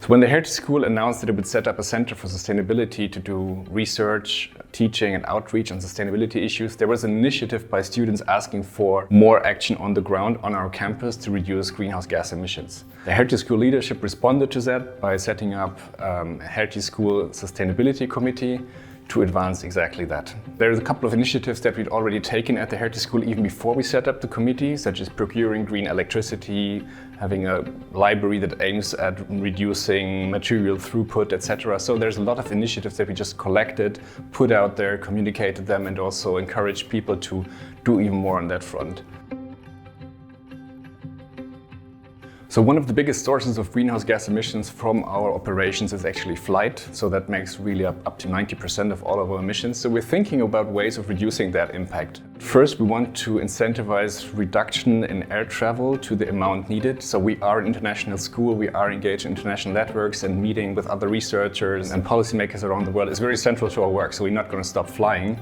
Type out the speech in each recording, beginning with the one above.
So when the Hertie School announced that it would set up a Center for Sustainability to do research, teaching and outreach on sustainability issues, there was an initiative by students asking for more action on the ground on our campus to reduce greenhouse gas emissions. The Hertie School leadership responded to that by setting up a Hertie School Sustainability Committee to advance exactly that. There's a couple of initiatives that we'd already taken at the Hertie School even before we set up the committee, such as procuring green electricity, having a library that aims at reducing material throughput, etc. So there's a lot of initiatives that we just collected, put out there, communicated them, and also encouraged people to do even more on that front. So one of the biggest sources of greenhouse gas emissions from our operations is actually flight. So that makes really up to 90% of all of our emissions. So we're thinking about ways of reducing that impact. First, we want to incentivize reduction in air travel to the amount needed. So we are an international school, we are engaged in international networks, and meeting with other researchers and policymakers around the world is very central to our work. So we're not going to stop flying,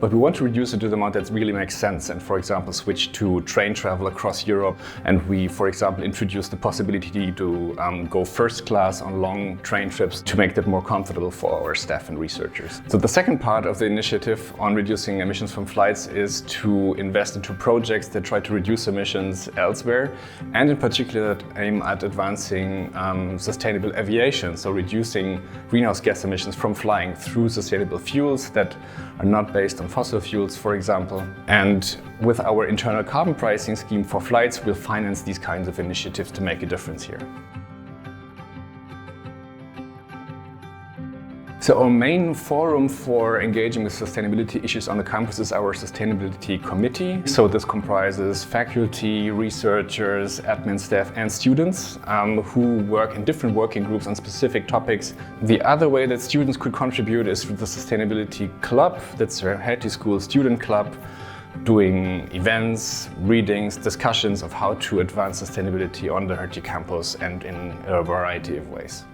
but we want to reduce it to the amount that really makes sense. And for example, switch to train travel across Europe. And we, for example, introduce the possibility to go first class on long train trips to make that more comfortable for our staff and researchers. So the second part of the initiative on reducing emissions from flights is to invest into projects that try to reduce emissions elsewhere, and in particular that aim at advancing sustainable aviation, so reducing greenhouse gas emissions from flying through sustainable fuels that are not based on fossil fuels, for example. And with our internal carbon pricing scheme for flights, we'll finance these kinds of initiatives to make a difference here. So our main forum for engaging with sustainability issues on the campus is our Sustainability Committee. So this comprises faculty, researchers, admin staff and students who work in different working groups on specific topics. The other way that students could contribute is through the Sustainability Club. That's our Hertie School Student Club, doing events, readings, discussions of how to advance sustainability on the Hertie campus and in a variety of ways.